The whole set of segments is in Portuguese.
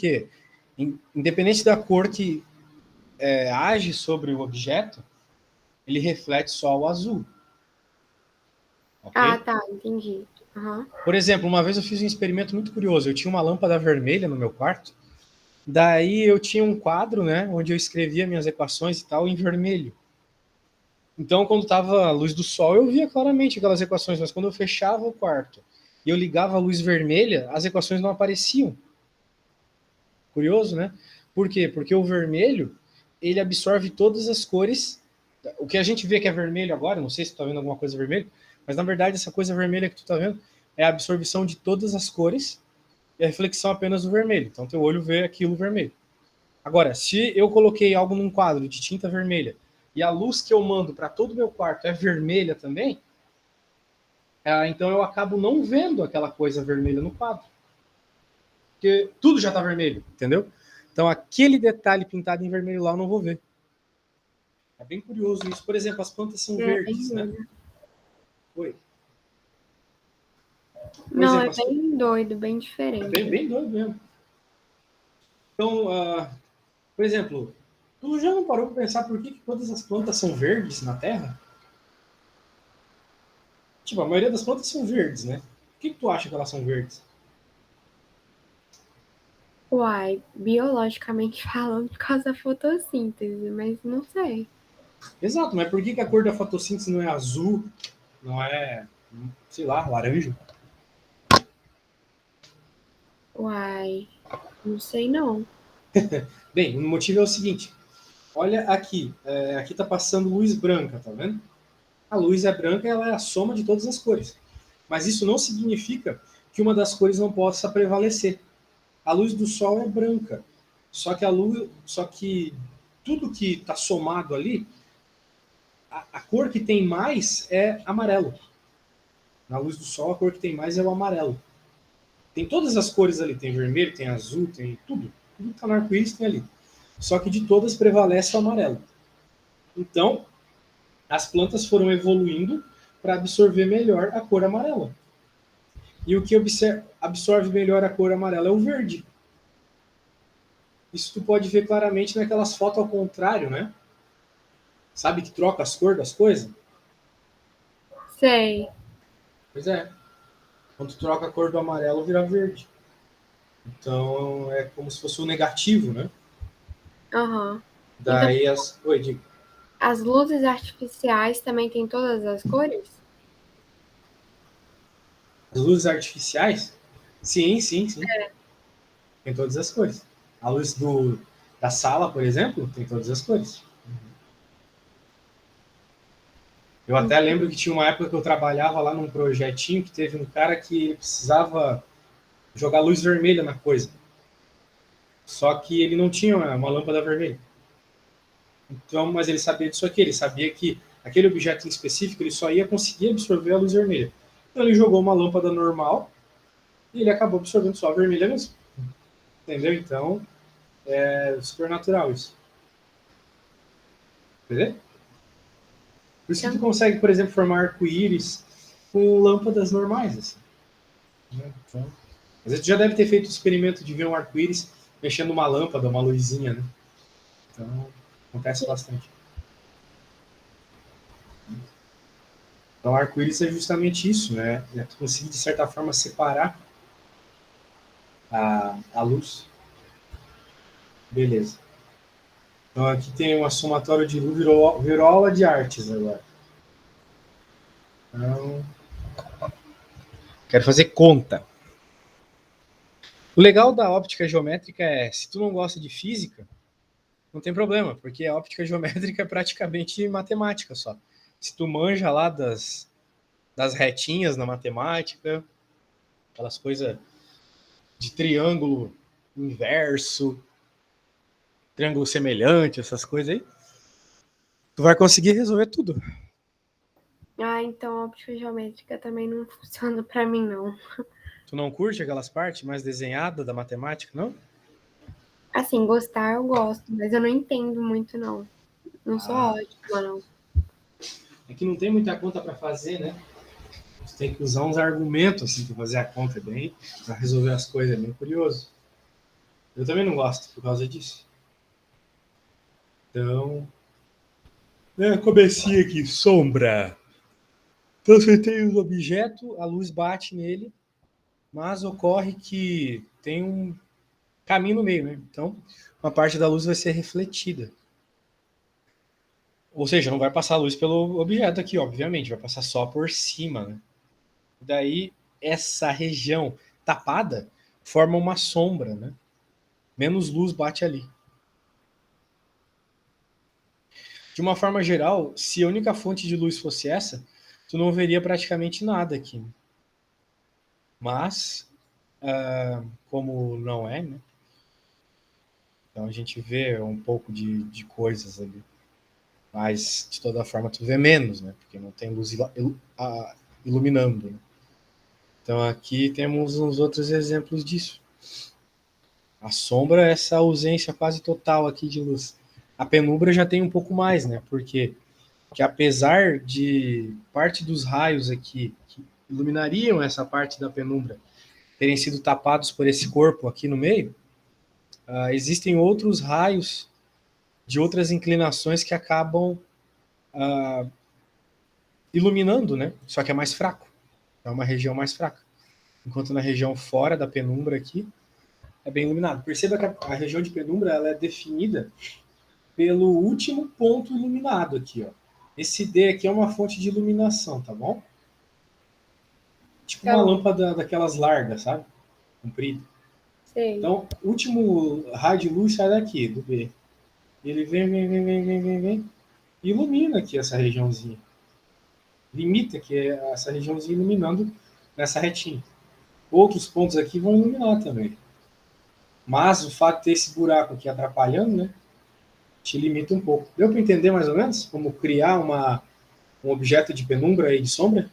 Porque, independente da cor que age sobre o objeto, ele reflete só o azul. Okay? Ah, tá, entendi. Uhum. Por exemplo, uma vez eu fiz um experimento muito curioso. Eu tinha uma lâmpada vermelha no meu quarto. Daí eu tinha um quadro, né, onde eu escrevia minhas equações e tal em vermelho. Então, quando estava a luz do sol, eu via claramente aquelas equações, mas quando eu fechava o quarto e eu ligava a luz vermelha, as equações não apareciam. Curioso, né? Por quê? Porque o vermelho, ele absorve todas as cores. O que a gente vê que é vermelho agora, não sei se tu tá vendo alguma coisa vermelha, mas na verdade essa coisa vermelha que tu tá vendo é a absorção de todas as cores e a reflexão apenas do vermelho. Então teu olho vê aquilo vermelho. Agora, se eu coloquei algo num quadro de tinta vermelha e a luz que eu mando para todo o meu quarto é vermelha também, então eu acabo não vendo aquela coisa vermelha no quadro. Porque tudo já está vermelho, entendeu? Então aquele detalhe pintado em vermelho lá eu não vou ver. É bem curioso isso. Por exemplo, as plantas são verdes, né? Oi. Por Não, exemplo, é bem doido, bem diferente. bem doido mesmo. Então, por exemplo, tu já não parou para pensar por que todas as plantas são verdes na Terra? Tipo, a maioria das plantas são verdes, né? Por que tu acha que elas são verdes? Uai, biologicamente falando, por causa da fotossíntese, mas não sei. Exato, mas por que a cor da fotossíntese não é azul, não é, sei lá, laranja? Uai, não sei não. Bem, o motivo é o seguinte. Olha aqui, aqui está passando luz branca, tá vendo? A luz é branca, ela é a soma de todas as cores. Mas isso não significa que uma das cores não possa prevalecer. A luz do sol é branca, só que tudo que está somado ali, a cor que tem mais é amarelo. Na luz do sol, a cor que tem mais é o amarelo. Tem todas as cores ali, tem vermelho, tem azul, tem tudo. Tudo que está no arco-íris tem ali. Só que de todas prevalece o amarelo. Então, as plantas foram evoluindo para absorver melhor a cor amarela. E o que absorve melhor a cor amarela é o verde. Isso tu pode ver claramente naquelas fotos ao contrário, né? Sabe que troca as cores das coisas? Sei. Pois é. Quando tu troca a cor do amarelo, vira verde. Então é como se fosse o negativo, né? Aham. Então, Daí as. Oi, digo. as luzes artificiais também têm todas as cores? As luzes artificiais? Sim, sim, sim. Tem todas as cores. A luz da sala, por exemplo, tem todas as cores. Eu até lembro que tinha uma época que eu trabalhava lá num projetinho que teve um cara que ele precisava jogar luz vermelha na coisa. Só que ele não tinha uma lâmpada vermelha. Então, mas ele sabia disso aqui, ele sabia que aquele objeto em específico ele só ia conseguir absorver a luz vermelha. Então ele jogou uma lâmpada normal e ele acabou absorvendo só a vermelha mesmo. Entendeu? Então, é super natural isso. Entendeu? Por isso que tu Então, consegue, por exemplo, formar arco-íris com lâmpadas normais. Assim, né? Então, às vezes tu já deve ter feito o experimento de ver um arco-íris mexendo uma lâmpada, uma luzinha, né? Então, acontece bastante. Então, o arco-íris é justamente isso, né? É tu conseguir, de certa forma, separar a luz. Beleza. Então, aqui tem uma somatória de luz, virou aula de artes agora. Então, quero fazer conta. O legal da óptica geométrica é, se tu não gosta de física, não tem problema, porque a óptica geométrica é praticamente matemática só. Se tu manja lá das retinhas na matemática, aquelas coisas de triângulo inverso, triângulo semelhante, essas coisas aí, tu vai conseguir resolver tudo. então a óptica geométrica também não funciona pra mim, não. Tu não curte aquelas partes mais desenhadas da matemática, não? Assim, gostar eu gosto, mas eu não entendo muito, não. Não sou Ah, ótima, não. é que não tem muita conta para fazer, né? Você tem que usar uns argumentos assim para fazer a conta bem, para resolver as coisas, é bem curioso. Eu também não gosto por causa disso. Então, comecei aqui, sombra. Então você tem um objeto, a luz bate nele, mas ocorre que tem um caminho no meio, né? Então, uma parte da luz vai ser refletida. Ou seja, não vai passar a luz pelo objeto aqui, obviamente, vai passar só por cima, né? Daí, essa região tapada forma uma sombra, né? Menos luz bate ali. De uma forma geral, se a única fonte de luz fosse essa, tu não veria praticamente nada aqui. Mas, como não é, né? Então a gente vê um pouco de coisas ali. Mas, de toda forma, tu vê menos, né? Porque não tem luz iluminando. Né? Então aqui temos uns outros exemplos disso. A sombra é essa ausência quase total aqui de luz. A penumbra já tem um pouco mais, né? Porque que apesar de parte dos raios aqui que iluminariam essa parte da penumbra terem sido tapados por esse corpo aqui no meio, existem outros raios de outras inclinações que acabam iluminando, né? Só que é mais fraco. É uma região mais fraca. Enquanto na região fora da penumbra aqui é bem iluminado. Perceba que a região de penumbra ela é definida pelo último ponto iluminado aqui, ó. Esse D aqui é uma fonte de iluminação, tá bom? Tipo Tá uma bom. lâmpada daquelas largas, sabe? Comprida. Sei. Então, o último raio de luz sai daqui, do B. Ele vem e ilumina aqui essa regiãozinha. Limita aqui essa regiãozinha iluminando nessa retinha. Outros pontos aqui vão iluminar também. Mas o fato de ter esse buraco aqui atrapalhando, né? Te limita um pouco. Deu para entender mais ou menos como criar um objeto de penumbra e de sombra?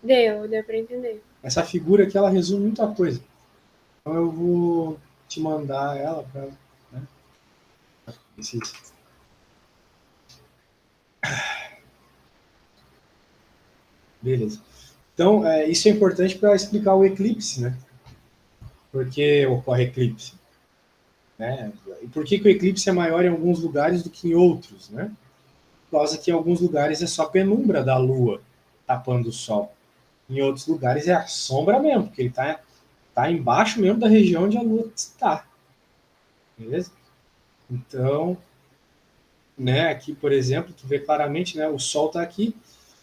Deu pra entender. Essa figura aqui ela resume muita coisa. Então eu vou te mandar ela para, né, esse. Beleza. Então, isso é importante para explicar o eclipse, né? Por que ocorre eclipse? Né? E por que o eclipse é maior em alguns lugares do que em outros, né? Por causa que em alguns lugares é só a penumbra da Lua tapando o Sol. Em outros lugares é a sombra mesmo, porque ele tá embaixo mesmo da região onde a Lua está. Beleza? Então, né, aqui, por exemplo, tu vê claramente, né, o Sol está aqui,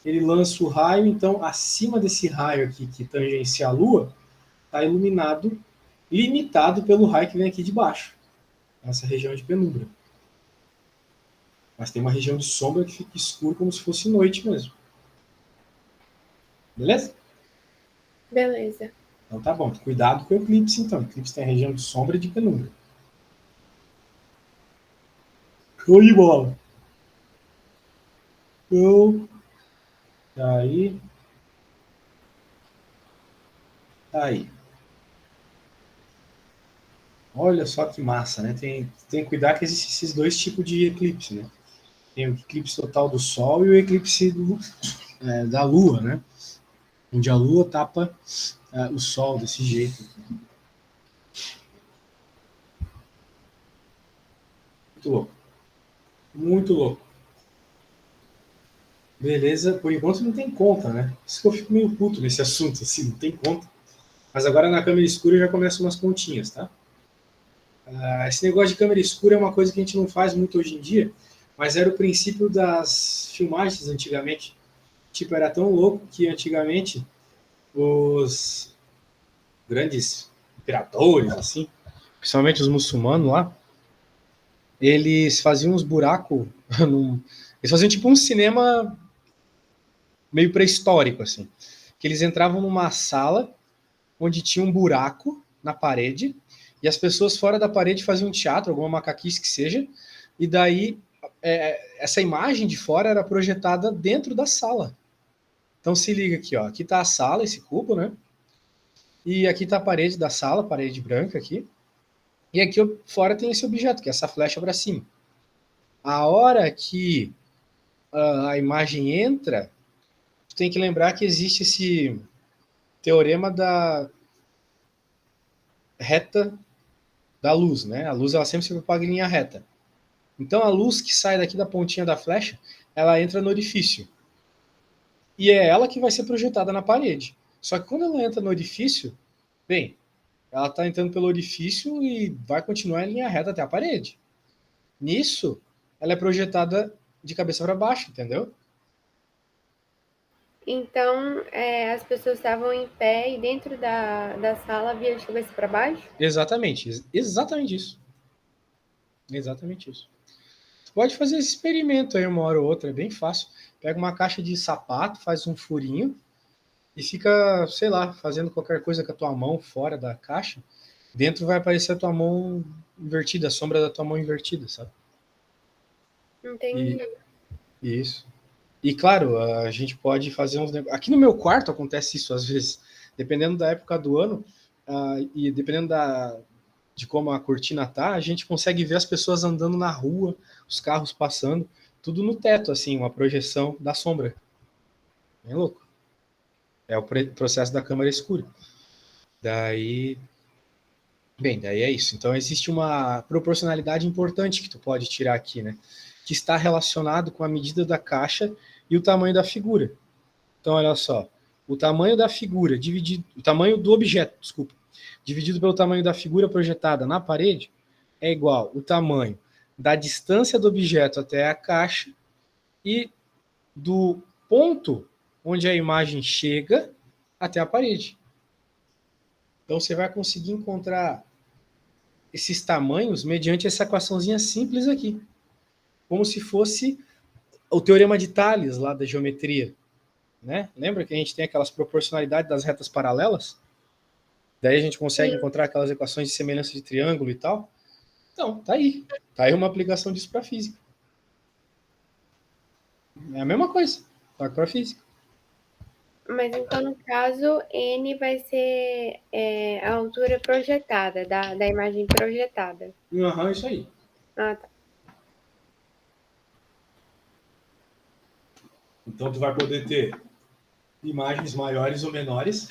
ele lança o raio, então acima desse raio aqui que tangencia a Lua, está iluminado, limitado pelo raio que vem aqui de baixo, essa região de penumbra. Mas tem uma região de sombra que fica escuro como se fosse noite mesmo. Beleza? Beleza. Então tá bom. Cuidado com o eclipse, então. O eclipse tem a região de sombra e de penumbra. Show de bola. Então, tá aí. Tá aí. Olha só que massa, né? Tem que cuidar que existem esses dois tipos de eclipse, né? Tem o eclipse total do Sol e o eclipse da Lua, né? Onde a Lua tapa o Sol desse jeito. Muito louco. Muito louco. Beleza, por enquanto não tem conta, né? Isso que eu fico meio puto nesse assunto, assim, não tem conta. Mas agora na câmera escura já começam umas continhas, tá? Esse negócio de câmera escura é uma coisa que a gente não faz muito hoje em dia, mas era o princípio das filmagens antigamente. Tipo, era tão louco que antigamente os grandes imperadores, assim, principalmente os muçulmanos lá, eles faziam uns buracos. Eles faziam tipo um cinema meio pré-histórico, assim. Que eles entravam numa sala onde tinha um buraco na parede e as pessoas fora da parede faziam teatro, alguma macaquice que seja, e daí essa imagem de fora era projetada dentro da sala. Então se liga aqui, ó. Aqui tá a sala, esse cubo, né? E aqui tá a parede da sala, parede branca aqui. E aqui fora tem esse objeto, que é essa flecha para cima. A hora que a imagem entra, tu tem que lembrar que existe esse teorema da reta da luz, né? A luz ela sempre se propaga em linha reta. Então a luz que sai daqui da pontinha da flecha, ela entra no orifício. E é ela que vai ser projetada na parede. Só que quando ela entra no orifício, bem, ela está entrando pelo orifício e vai continuar em linha reta até a parede. Nisso, ela é projetada de cabeça para baixo, entendeu? Então, as pessoas estavam em pé e dentro da sala via de cabeça para baixo? Exatamente, exatamente isso. Exatamente isso. Você pode fazer esse experimento aí uma hora ou outra, é bem fácil. Pega uma caixa de sapato, faz um furinho e fica, sei lá, fazendo qualquer coisa com a tua mão fora da caixa. Dentro vai aparecer a tua mão invertida, a sombra da tua mão invertida, sabe? Entendi. E isso. E claro, a gente pode fazer uns negócios. Aqui no meu quarto acontece isso às vezes, dependendo da época do ano e dependendo de como a cortina tá, a gente consegue ver as pessoas andando na rua, os carros passando, tudo no teto, assim, uma projeção da sombra. Bem louco. É o processo da câmara escura. Daí, bem, daí é isso. Então existe uma proporcionalidade importante que tu pode tirar aqui, né? Que está relacionado com a medida da caixa e o tamanho da figura. Então, olha só, o tamanho da figura dividido, o tamanho do objeto, desculpa, dividido pelo tamanho da figura projetada na parede é igual o tamanho da distância do objeto até a caixa e do ponto onde a imagem chega até a parede. Então você vai conseguir encontrar esses tamanhos mediante essa equaçãozinha simples aqui, como se fosse o teorema de Thales lá da geometria, né? Lembra que a gente tem aquelas proporcionalidades das retas paralelas? Daí a gente consegue Sim. encontrar aquelas equações de semelhança de triângulo e tal. Então, tá aí. Tá aí uma aplicação disso para física. É a mesma coisa, só que para física. Mas então, no caso, N vai ser a altura projetada, da imagem projetada. Aham, isso aí. Ah, tá. Então tu vai poder ter imagens maiores ou menores,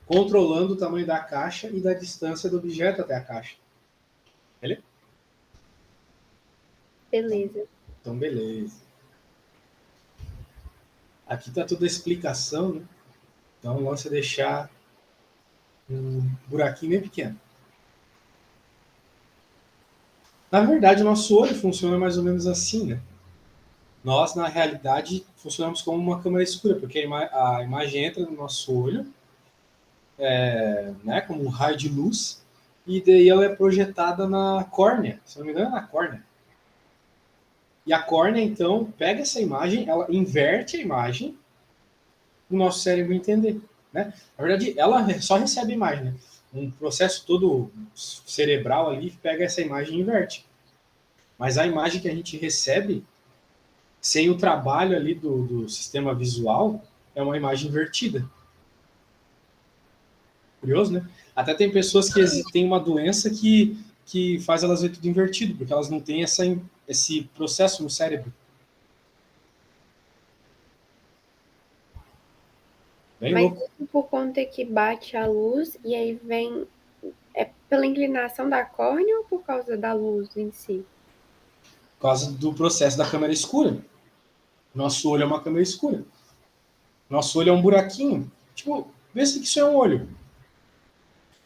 controlando o tamanho da caixa e da distância do objeto até a caixa. Beleza? Beleza. Então, beleza. Aqui tá toda a explicação, né? Então, vamos deixar um buraquinho bem pequeno. Na verdade, o nosso olho funciona mais ou menos assim, né? Nós, na realidade, funcionamos como uma câmera escura, porque a imagem entra no nosso olho, né, como um raio de luz, e daí ela é projetada na córnea, se não me engano, é na córnea. E a córnea, então, pega essa imagem, ela inverte a imagem para o nosso cérebro entender. Né? Na verdade, ela só recebe a imagem. Né? Um processo todo cerebral ali pega essa imagem e inverte. Mas a imagem que a gente recebe, sem o trabalho ali do sistema visual, é uma imagem invertida. Curioso, né? Até tem pessoas que têm uma doença que faz elas ver tudo invertido, porque elas não têm esse processo no cérebro. Bem Mas louco. isso por conta que bate a luz e aí vem. É pela inclinação da córnea ou por causa da luz em si? Por causa do processo da câmera escura. Nosso olho é uma câmera escura. Nosso olho é um buraquinho. Tipo, vê se que isso é um olho.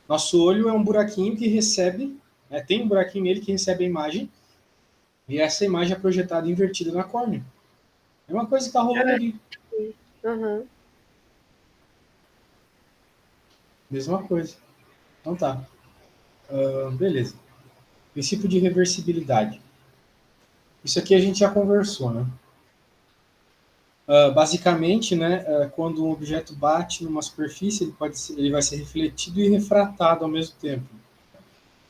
Nosso olho é um buraquinho que recebe, né, tem um buraquinho nele que recebe a imagem, e essa imagem é projetada e invertida na córnea. É uma coisa que está rolando ali. Uhum. Mesma coisa. Então tá. Beleza. Princípio de reversibilidade. Isso aqui a gente já conversou, né? Basicamente, né, quando um objeto bate numa superfície, ele vai ser refletido e refratado ao mesmo tempo.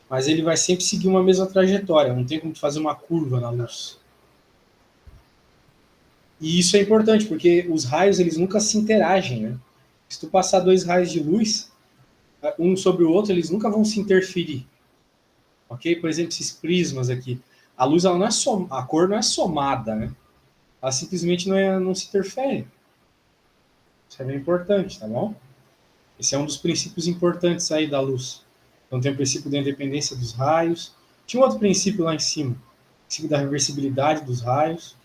Mas ele vai sempre seguir uma mesma trajetória, não tem como fazer uma curva na luz. E isso é importante, porque os raios eles nunca se interagem, né? Se tu passar dois raios de luz, um sobre o outro, eles nunca vão se interferir. Ok? Por exemplo, esses prismas aqui. A luz, ela não é a cor não é somada, né? Ela simplesmente não se interfere. Isso é bem importante, tá bom? Esse é um dos princípios importantes aí da luz. Então tem o princípio da independência dos raios. Tinha um outro princípio lá em cima, o princípio da reversibilidade dos raios,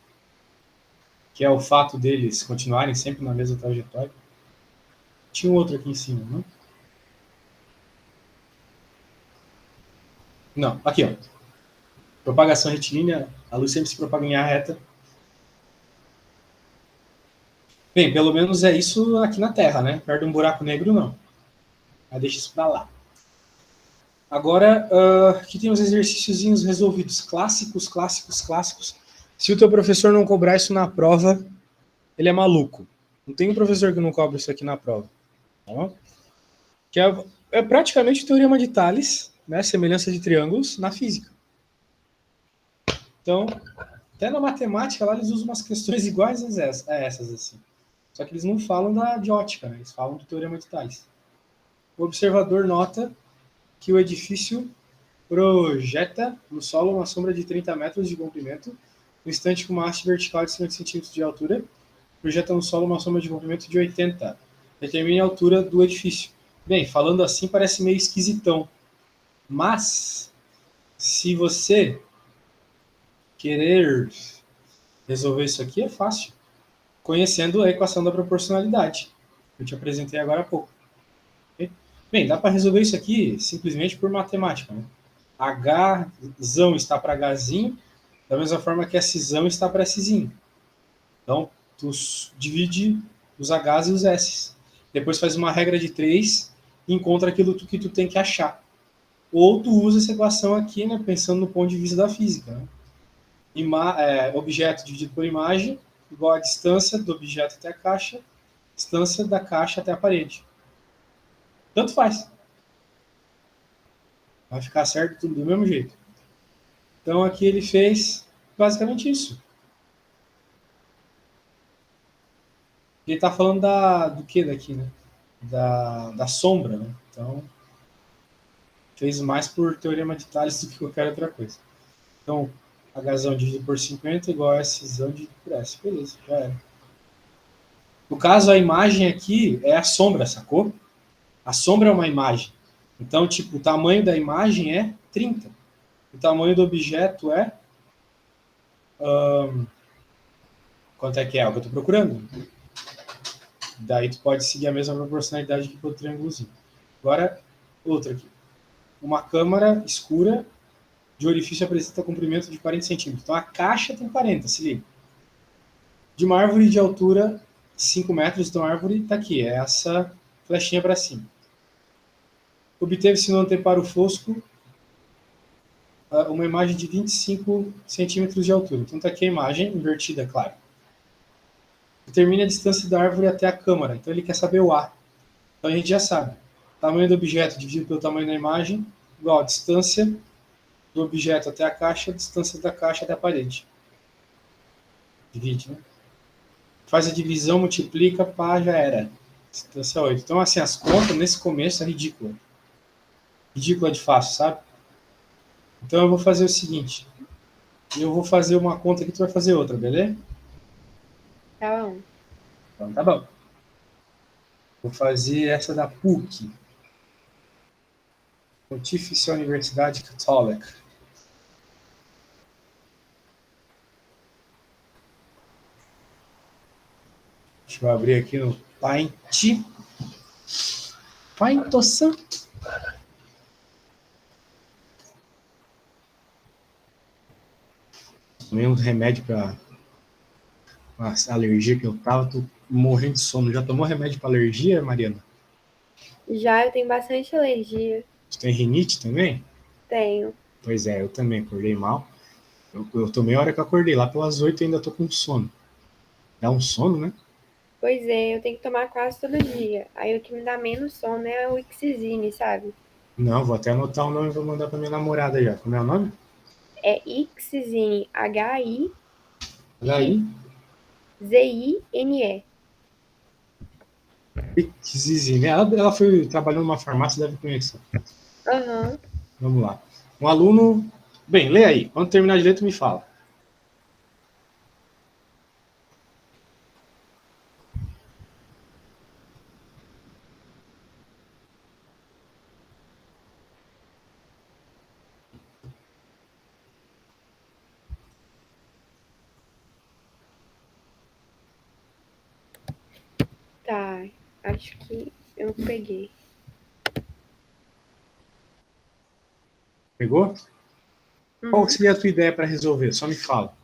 que é o fato deles continuarem sempre na mesma trajetória. Tinha um outro aqui em cima, não? Não, aqui, ó. Propagação retilínea, a luz sempre se propaga em linha reta. Bem, pelo menos é isso aqui na Terra, né? Perto de um buraco negro, não. Mas deixa isso pra lá. Agora, aqui tem os exercíciozinhos resolvidos. Clássicos, clássicos, clássicos. Se o teu professor não cobrar isso na prova, ele é maluco. Não tem um professor que não cobra isso aqui na prova. Tá? Que é praticamente o teorema de Thales, né? Semelhança de triângulos na física. Então, até na matemática lá eles usam umas questões iguais a essas, assim. Só que eles não falam de ótica, né? Eles falam do teorema de Thales. O observador nota que o edifício projeta no solo uma sombra de 30 metros de comprimento, no instante com uma haste vertical de 50 centímetros de altura, projeta no solo uma sombra de comprimento de 80. Determine a altura do edifício. Bem, falando assim parece meio esquisitão. Mas, se você querer resolver isso aqui, é fácil. Conhecendo a equação da proporcionalidade. Que eu te apresentei agora há pouco. Okay? Bem, dá para resolver isso aqui simplesmente por matemática. Né? Hzão está para Hzinho, da mesma forma que Szão está para Szinho. Então, tu divide os Hs e os S. Depois faz uma regra de 3 e encontra aquilo que tu tem que achar. Ou tu usa essa equação aqui, né, pensando no ponto de vista da física. Né? Objeto dividido por imagem igual a distância do objeto até a caixa, distância da caixa até a parede. Tanto faz. Vai ficar certo tudo do mesmo jeito. Então aqui ele fez basicamente isso. Ele está falando do que daqui, né? Da sombra, né? Então fez mais por teorema de Thales do que qualquer outra coisa. Então, Hzão dividido por 50 igual a Szão dividido por S. Beleza, já era. No caso, a imagem aqui é a sombra, sacou? A sombra é uma imagem. Então, tipo, o tamanho da imagem é 30. O tamanho do objeto é... quanto é que é? O que eu estou procurando. Daí tu pode seguir a mesma proporcionalidade que para o triângulozinho. Agora, outra aqui. Uma câmara escura de orifício apresenta comprimento de 40 centímetros. Então a caixa tem 40, se liga. De uma árvore de altura 5 metros, então a árvore está aqui, é essa flechinha para cima. Obteve-se no anteparo fosco uma imagem de 25 centímetros de altura. Então está aqui a imagem invertida, claro. Determine a distância da árvore até a câmara. Então ele quer saber o A. Então a gente já sabe. Tamanho do objeto dividido pelo tamanho da imagem igual a distância do objeto até a caixa, distância da caixa até a parede. Divide, né? Faz a divisão, multiplica, pá, já era. Distância 8. Então, assim, as contas nesse começo é ridícula. Ridícula de fácil, sabe? Então eu vou fazer o seguinte. Eu vou fazer uma conta aqui, tu vai fazer outra, beleza? Tá bom. Então tá bom. Vou fazer essa da PUC. Pontifícia Universidade Católica. Deixa eu abrir aqui no Paint. Paintosan. Tomei um remédio para uma alergia que eu tava, tô morrendo de sono. Já tomou remédio para alergia, Mariana? Já eu tenho bastante alergia. Você tem rinite também? Tenho. Pois é, eu também acordei mal. Eu tomei a hora que eu acordei, lá pelas 8 eu ainda tô com sono. Dá um sono, né? Pois é, eu tenho que tomar quase todo dia. Aí o que me dá menos sono é o Ixizine, sabe? Não, vou até anotar o nome e vou mandar pra minha namorada já. Como é o nome? É Ixizine, HI. H-I-Z-I-N-E. Zizi, né? Ela foi trabalhando numa farmácia, deve conhecer. Aham. Vamos lá. Um aluno. Bem, lê aí. Quando terminar de ler, tu me fala. Tá, acho que eu peguei. Pegou? Qual que Uhum. seria a tua ideia para resolver? Só me fala.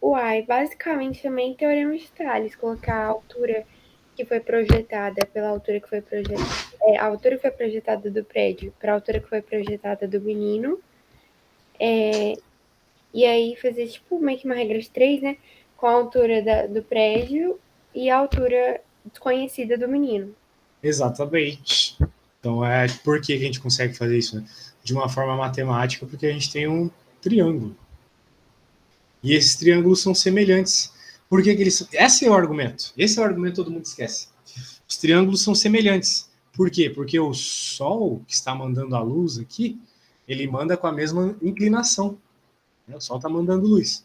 Uai, basicamente também teorema de Tales, colocar a altura que foi projetada pela altura que foi projetada, a altura que foi projetada do prédio para a altura que foi projetada do menino, e aí fazer tipo meio que uma regra de três, né? Com a altura do prédio e a altura desconhecida do menino. Exatamente. Então, por que a gente consegue fazer isso? Né? De uma forma matemática, porque a gente tem um triângulo. E esses triângulos são semelhantes. Por que eles são? Esse é o argumento. Esse é o argumento que todo mundo esquece. Os triângulos são semelhantes. Por quê? Porque o Sol, que está mandando a luz aqui, ele manda com a mesma inclinação. O Sol está mandando luz.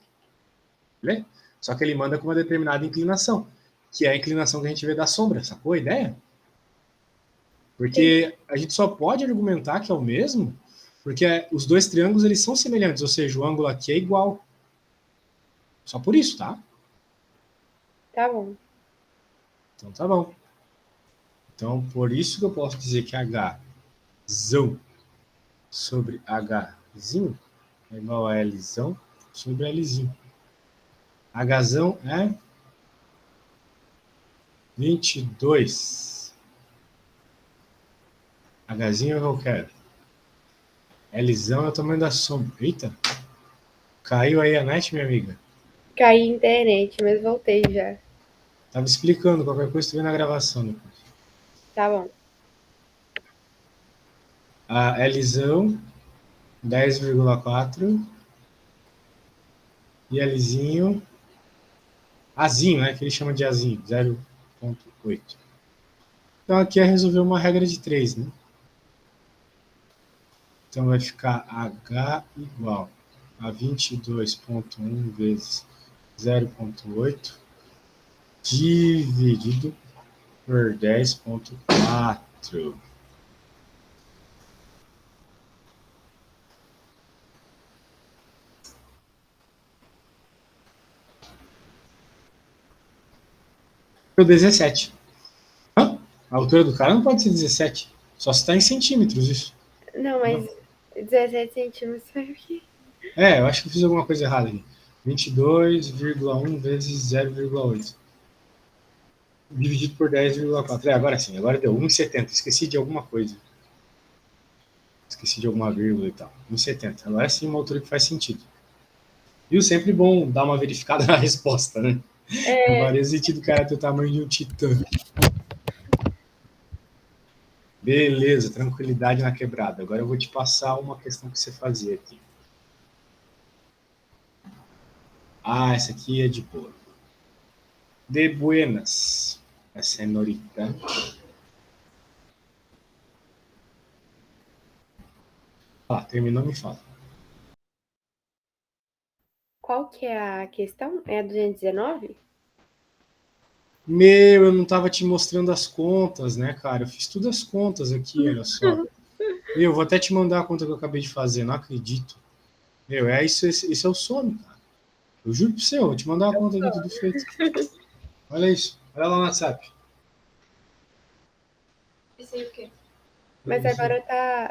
Né? Só que ele manda com uma determinada inclinação, que é a inclinação que a gente vê da sombra. Sacou a ideia? Porque a gente só pode argumentar que é o mesmo porque os dois triângulos eles são semelhantes, ou seja, o ângulo aqui é igual. Só por isso, tá? Tá bom. Então tá bom. Então, por isso que eu posso dizer que H zão sobre Hzinho é igual a Lzão sobre Lzinho. Hzão é 22. Hzinho é o que eu quero. Lzão é o tamanho da sombra. Eita, caiu aí a net, minha amiga. Caí a internet, mas voltei já. Tava explicando, qualquer coisa tu vê na gravação depois. Tá bom. A Lzão 10,4 e Lzinho Azinho, né, que ele chama de Azinho, 0,8. Então aqui é resolver uma regra de 3, né? Então vai ficar H igual a 22,1 vezes 0,8 dividido por 10,4. Por 17. Hã? A altura do cara não pode ser 17. Só se está em centímetros isso. Não, Não. mas 17 centímetros foi o quê? Eu acho que eu fiz alguma coisa errada aqui. 22,1 vezes 0,8. Dividido por 10,4. Agora sim, agora deu 1,70. Esqueci de alguma coisa. Esqueci de alguma vírgula e tal. 1,70. Agora sim, uma altura que faz sentido. Viu? Sempre bom dar uma verificada na resposta, né? Não faria sentido o cara ter o tamanho de um titã. Beleza, tranquilidade na quebrada. Agora eu vou te passar uma questão que você fazia aqui. Essa aqui é de boa. De buenas. A senorita. Terminou, me fala. Qual que é a questão? É a 219? Eu não tava te mostrando as contas, né, cara? Eu fiz todas as contas aqui, olha só. Eu vou até te mandar a conta que eu acabei de fazer, não acredito. É isso, esse é o sono, cara. Eu juro pro seu, vou te mandar a conta aqui, tudo feito. Olha isso, olha lá no WhatsApp. Isso aí o quê? Mas agora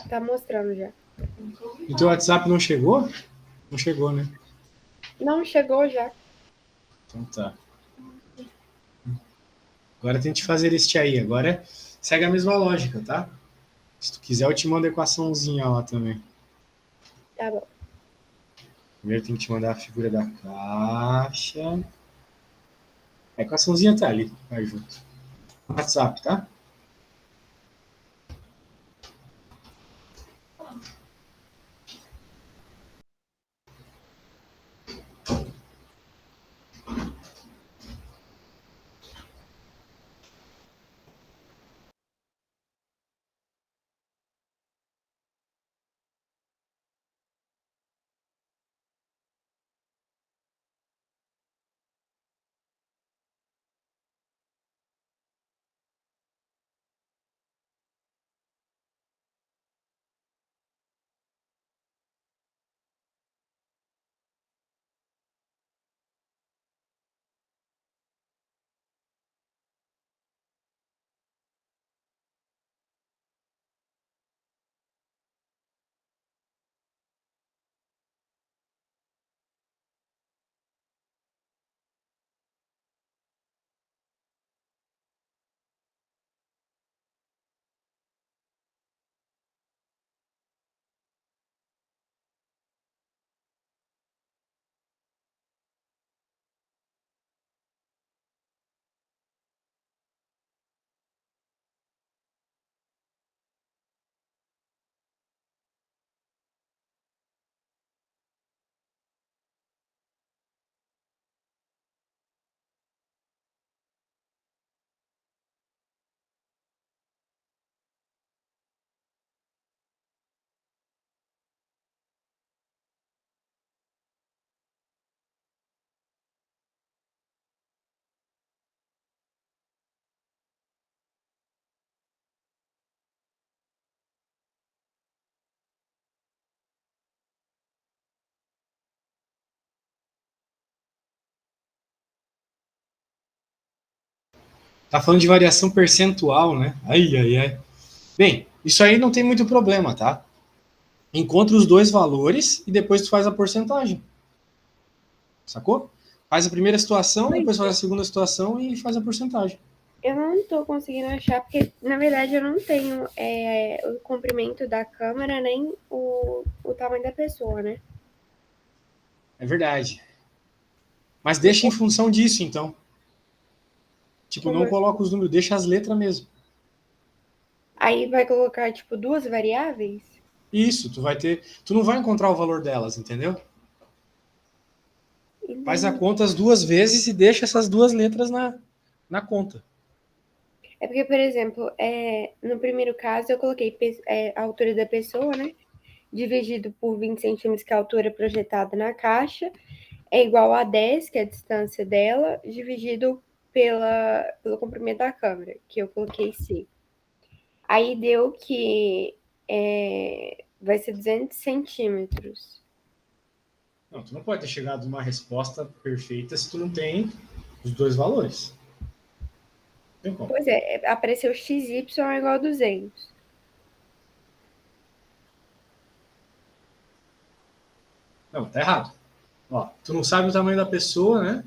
tá mostrando já. E teu WhatsApp não chegou? Não chegou, né? Não, chegou já. Então tá. Agora tente fazer este aí. Agora segue a mesma lógica, tá? Se tu quiser, eu te mando a equaçãozinha lá também. Tá bom. Primeiro tem que te mandar a figura da caixa. A equaçãozinha tá ali, vai junto. WhatsApp, tá? Tá falando de variação percentual, né? Ai, ai, ai. Bem, isso aí não tem muito problema, tá? Encontra os dois valores e depois tu faz a porcentagem. Sacou? Faz a primeira situação, Pois depois faz é, a segunda situação e faz a porcentagem. eu não tô conseguindo achar, porque na verdade eu não tenho o comprimento da câmera nem o tamanho da pessoa, né? É verdade. Mas deixa em função disso, então. Tipo, Como não assim? coloca os números, deixa as letras mesmo. Aí vai colocar, tipo, duas variáveis? Isso, tu vai ter. Tu não vai encontrar o valor delas, entendeu? Faz a Entendi. conta as duas vezes e deixa essas duas letras na conta. É porque, por exemplo, no primeiro caso eu coloquei a altura da pessoa, né? Dividido por 20 centímetros, que é a altura projetada na caixa, é igual a 10, que é a distância dela, dividido pelo comprimento da câmera, que eu coloquei C. Aí deu que vai ser 200 centímetros. Não, tu não pode ter chegado numa resposta perfeita se tu não tem os dois valores. Não tem como. Pois é, apareceu XY é igual a 200. Não, tá errado. Ó, tu não sabe o tamanho da pessoa, né?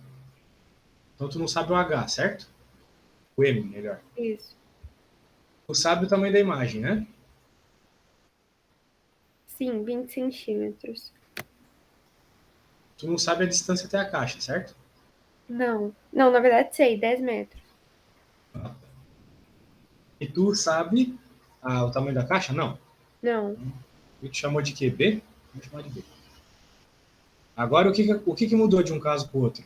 Então tu não sabe o H, certo? O M, melhor. Isso. Tu sabe o tamanho da imagem, né? Sim, 20 centímetros. Tu não sabe a distância até a caixa, certo? Não. Não, na verdade sei, 10 metros. E tu sabe o tamanho da caixa? Não. Não. E tu chamou de quê? B? Vou chamar de B. Agora, o que mudou de um caso para o outro?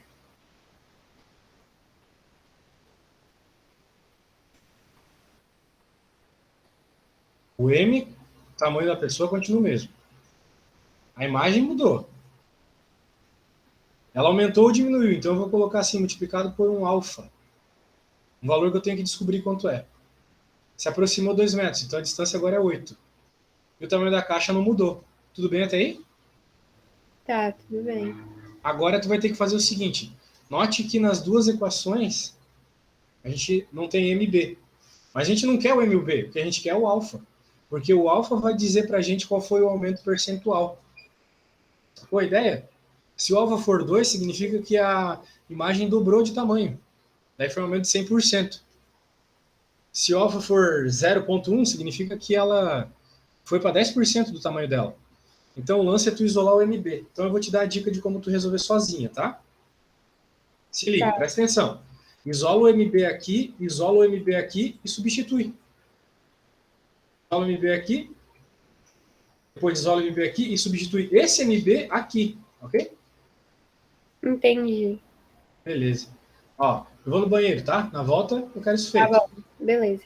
O M, o tamanho da pessoa, continua o mesmo. A imagem mudou. Ela aumentou ou diminuiu. Então, eu vou colocar assim, multiplicado por um alfa. Um valor que eu tenho que descobrir quanto é. Se aproximou 2 metros, então a distância agora é 8. E o tamanho da caixa não mudou. Tudo bem até aí? Tá, tudo bem. Agora tu vai ter que fazer o seguinte. Note que nas duas equações a gente não tem MB. Mas a gente não quer o MB, porque a gente quer o alfa. Porque o alfa vai dizer para a gente qual foi o aumento percentual. Sacou a ideia? Se o alfa for 2, significa que a imagem dobrou de tamanho. Daí foi um aumento de 100%. Se o alfa for 0,1, significa que ela foi para 10% do tamanho dela. Então o lance é tu isolar o MB. Então eu vou te dar a dica de como tu resolver sozinha, tá? Se liga, Tá. presta atenção. Isola o MB aqui, isola o MB aqui e substitui. Isola o MB aqui, depois isola o MB aqui e substitui esse MB aqui, ok? Entendi. Beleza. Ó, eu vou no banheiro, tá? Na volta eu quero isso Tá feito. bom. Beleza.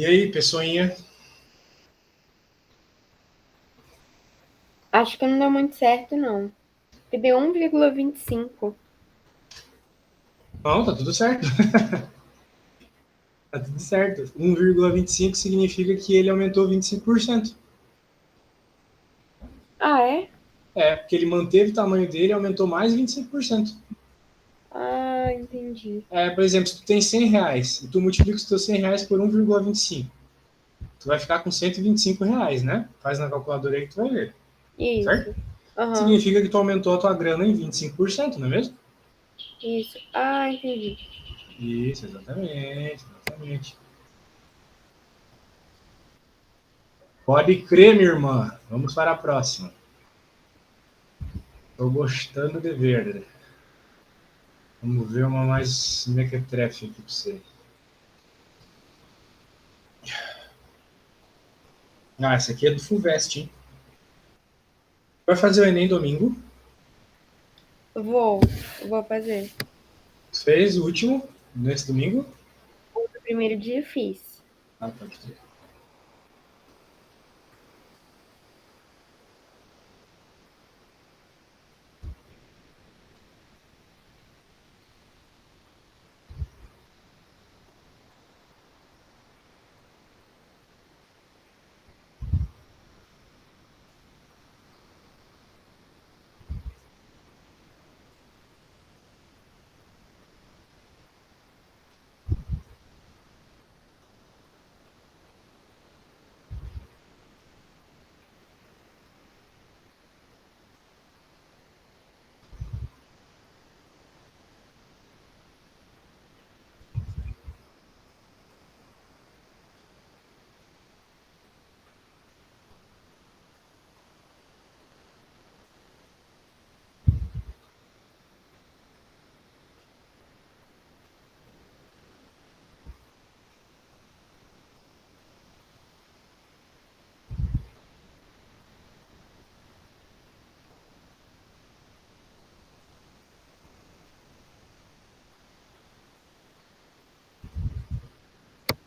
E aí, pessoinha? Acho que não deu muito certo, não. Porque deu 1,25. Não, tá tudo certo. Tá tudo certo. 1,25 significa que ele aumentou 25%. Ah, é? É, porque ele manteve o tamanho dele e aumentou mais 25%. Ah, entendi. É, por exemplo, se tu tem 100 reais e tu multiplica os teus 100 reais por 1,25, tu vai ficar com 125 reais, né? Faz na calculadora aí que tu vai ver, certo? Isso. Aham, Significa que tu aumentou a tua grana em 25%, não é mesmo? isso. Ah, entendi. Isso, exatamente, exatamente. Pode crer, minha irmã. Vamos para a próxima. Estou gostando de ver. Vamos ver uma mais mequetrefe aqui para você. Ah, essa aqui é do Fulvestre, hein? Vai fazer o Enem domingo. Vou fazer. Fez o último, nesse domingo. No primeiro dia fiz. Ah, pode crer.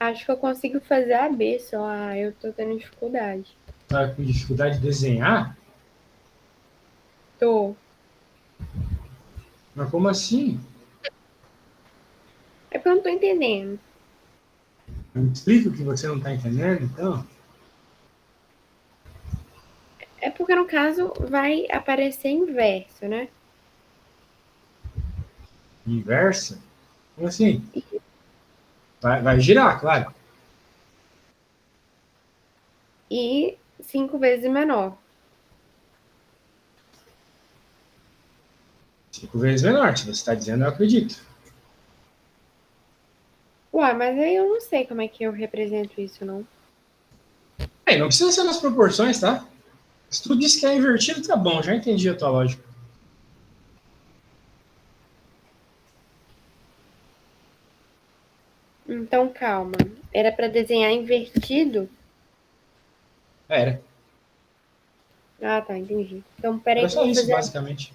Acho que eu consigo fazer a B só. Ah, eu tô tendo dificuldade. Tá com dificuldade de desenhar? Tô. Mas como assim? É porque eu não tô entendendo. Me explica o que você não está entendendo, então. É porque, no caso, vai aparecer inverso, né? Inversa? Como assim? Vai girar, claro. E 5 vezes menor. 5 vezes menor. Se você está dizendo, eu acredito. Uai, mas aí eu não sei como é que eu represento isso, não. É, não precisa ser nas proporções, tá? Se tu disse que é invertido, tá bom, já entendi a tua lógica. Então, calma. Era pra desenhar invertido? Era. Ah, tá, entendi. Então, peraí Era que eu só vou isso, fazer. basicamente.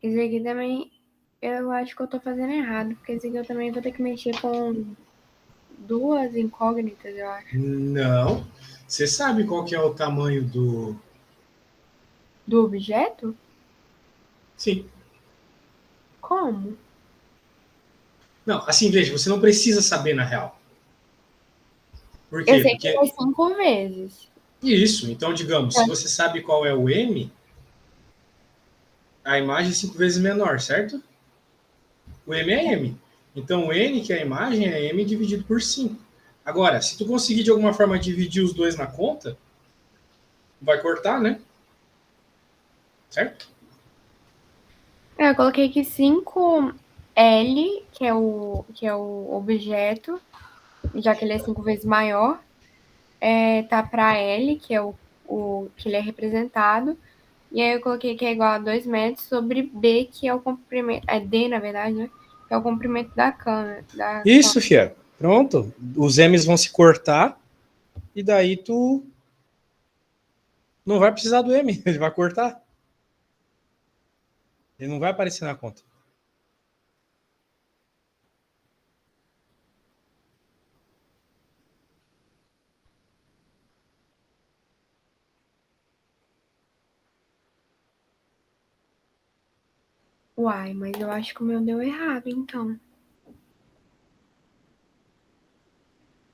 Esse aqui também, eu acho que eu tô fazendo errado, porque esse aqui eu também vou ter que mexer com duas incógnitas, eu acho. Não. Você sabe qual que é o tamanho do... Do objeto? Sim. Como? Não, assim, veja, você não precisa saber na real. Por Eu quê? sei que Porque é 5 vezes. isso, então, digamos, se você sabe qual é o M, a imagem é 5 vezes menor, certo? O M é M. Então, o N, que é a imagem, é M dividido por 5. Agora, se tu conseguir de alguma forma dividir os dois na conta, vai cortar, né? Certo? Eu coloquei aqui 5L, que é o objeto, já que ele é 5 vezes maior. Tá para L, que é o que ele é representado. E aí eu coloquei que é igual a 2 metros sobre B, que é o comprimento. É D, na verdade, né? Que é o comprimento da câmera. Isso, fia. Pronto. Os M's vão se cortar e daí tu não vai precisar do M. Ele vai cortar. Ele não vai aparecer na conta. Uai, mas eu acho que o meu deu errado, então.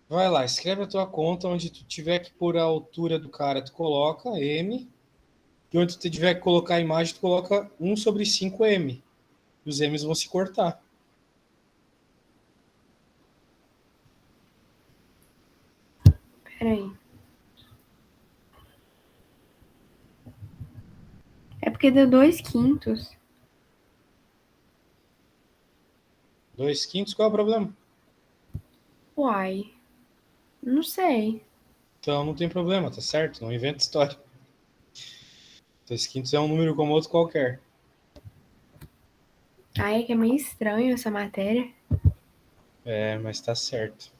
Vai lá, escreve a tua conta onde tu tiver que pôr a altura do cara, tu coloca M. E onde tu tiver que colocar a imagem, tu coloca 1/5M. E os M's vão se cortar. Peraí. É porque deu 2/5. 2/5, qual é o problema? Uai, não sei. Então não tem problema, tá certo? Não inventa história. 2/5 é um número como outro qualquer. Ai, é que é meio estranho essa matéria. É, mas tá certo.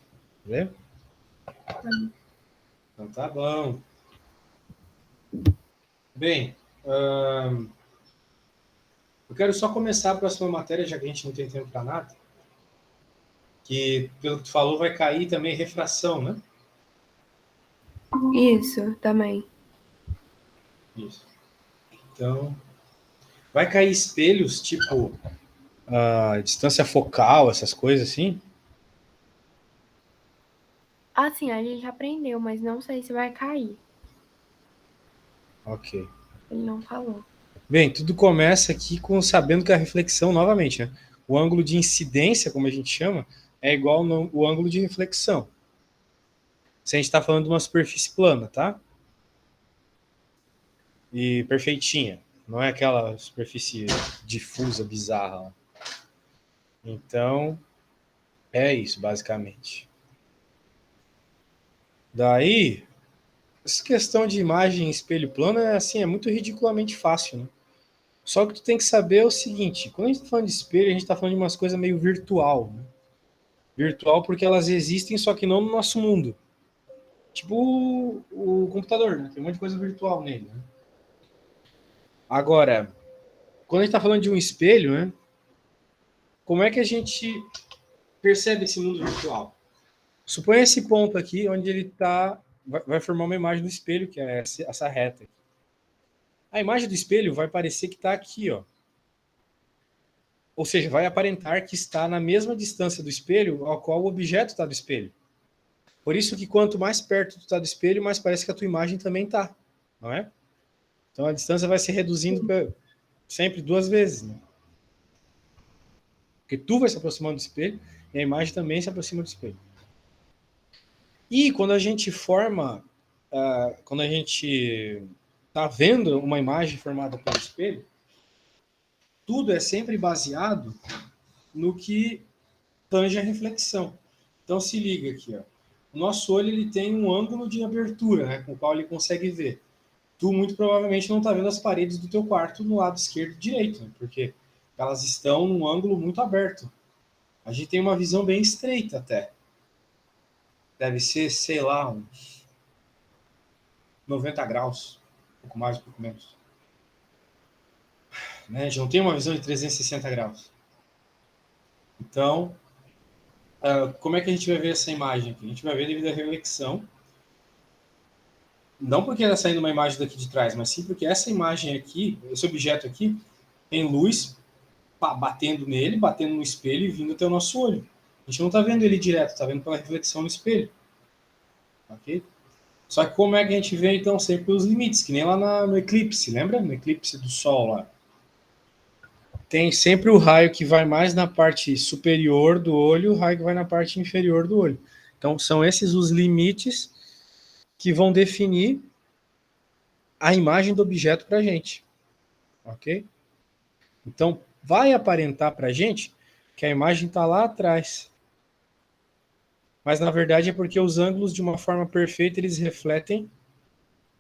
Entendeu? Então tá bom. Bem, eu quero só começar a próxima matéria, já que a gente não tem tempo para nada. Que, pelo que tu falou, vai cair também refração, né? Isso, também. Isso. Então, vai cair espelhos, tipo, distância focal, essas coisas assim? Assim, a gente aprendeu, mas não sei se vai cair. Ok. Ele não falou. Bem, tudo começa aqui com sabendo que a reflexão, novamente, né? O ângulo de incidência, como a gente chama, é igual o ângulo de reflexão. Se a gente está falando de uma superfície plana, tá? E perfeitinha. Não é aquela superfície difusa, bizarra. Então, é isso, basicamente. Daí, essa questão de imagem em espelho plano é assim, é muito ridiculamente fácil, né? Só que tu tem que saber é o seguinte, quando a gente está falando de espelho, a gente está falando de umas coisas meio virtual, né? Virtual porque elas existem, só que não no nosso mundo. Tipo o computador, né? Tem um monte de coisa virtual nele, né? Agora, quando a gente está falando de um espelho, né? Como é que a gente percebe esse mundo virtual? Suponha esse ponto aqui, onde ele está, vai formar uma imagem do espelho, que é essa reta. A imagem do espelho vai parecer que está aqui, ó. Ou seja, vai aparentar que está na mesma distância do espelho ao qual o objeto está do espelho. Por isso que quanto mais perto tu está do espelho, mais parece que a tua imagem também está, não é? Então a distância vai se reduzindo sempre 2 vezes, né? Porque tu vai se aproximando do espelho e a imagem também se aproxima do espelho. E quando a gente forma, quando a gente está vendo uma imagem formada pelo espelho, tudo é sempre baseado no que tange a reflexão. Então se liga aqui, ó. O nosso olho ele tem um ângulo de abertura, né, com o qual ele consegue ver. Tu muito provavelmente não está vendo as paredes do teu quarto no lado esquerdo e direito, né, porque elas estão num ângulo muito aberto. A gente tem uma visão bem estreita até. Deve ser, sei lá, uns 90 graus, um pouco mais, um pouco menos. né? A gente não tem uma visão de 360 graus. Então, como é que a gente vai ver essa imagem aqui? A gente vai ver devido à reflexão. Não porque está saindo uma imagem daqui de trás, mas sim porque essa imagem aqui, esse objeto aqui, tem luz batendo nele, batendo no espelho e vindo até o nosso olho. A gente não está vendo ele direto, está vendo pela reflexão no espelho. Ok? Só que como é que a gente vê, então, sempre os limites, que nem lá no eclipse, lembra? No eclipse do Sol lá. Tem sempre o raio que vai mais na parte superior do olho e o raio que vai na parte inferior do olho. Então, são esses os limites que vão definir a imagem do objeto para a gente. Ok? Então, vai aparentar para a gente que a imagem está lá atrás. Mas, na verdade, é porque os ângulos, de uma forma perfeita, eles refletem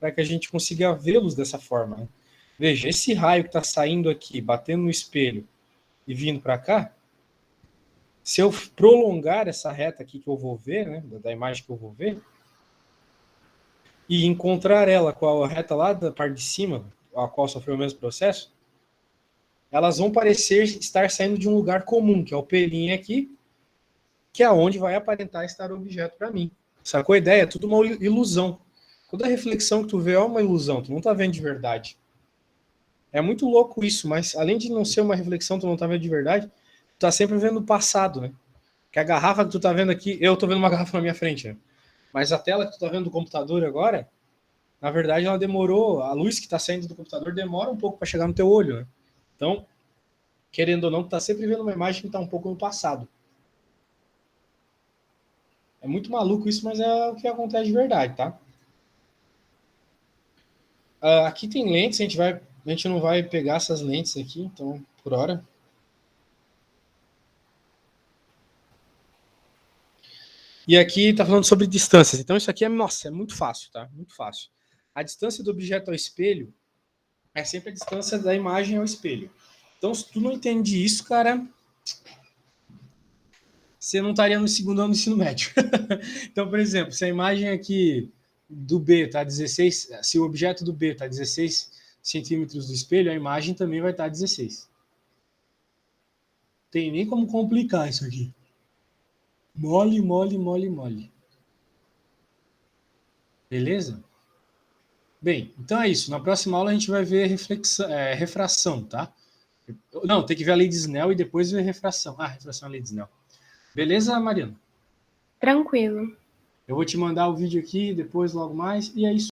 para que a gente consiga vê-los dessa forma. Né? Veja, esse raio que está saindo aqui, batendo no espelho e vindo para cá, se eu prolongar essa reta aqui que eu vou ver, né, da imagem que eu vou ver, e encontrar ela com a reta lá da parte de cima, a qual sofreu o mesmo processo, elas vão parecer estar saindo de um lugar comum, que é o pelinho aqui, que é onde vai aparentar estar o objeto para mim. Sacou a ideia? É tudo uma ilusão. Toda reflexão que tu vê é uma ilusão, tu não tá vendo de verdade. É muito louco isso, mas além de não ser uma reflexão, tu não tá vendo de verdade, tu tá sempre vendo o passado, né? Que a garrafa que tu tá vendo aqui, eu tô vendo uma garrafa na minha frente, né? Mas a tela que tu tá vendo do computador agora, na verdade ela demorou, a luz que tá saindo do computador demora um pouco para chegar no teu olho, né? Então, querendo ou não, tu tá sempre vendo uma imagem que tá um pouco no passado. É muito maluco isso, mas é o que acontece de verdade, tá? Aqui tem lentes, a gente não vai pegar essas lentes aqui, então, por hora. E aqui está falando sobre distâncias. Então, isso aqui nossa, é muito fácil, tá? Muito fácil. A distância do objeto ao espelho é sempre a distância da imagem ao espelho. Então, se tu não entende isso, cara, você não estaria no segundo ano do ensino médio. Então, por exemplo, se a imagem aqui do B está 16, se o objeto do B está 16 centímetros do espelho, a imagem também vai estar 16. Tem nem como complicar isso aqui. Mole, mole, mole, mole. Beleza? Bem, então é isso. Na próxima aula a gente vai ver refração, tá? Não, tem que ver a lei de Snell e depois ver refração. Refração é a lei de Snell. Beleza, Mariana? Tranquilo. Eu vou te mandar o vídeo aqui depois, logo mais, e é isso.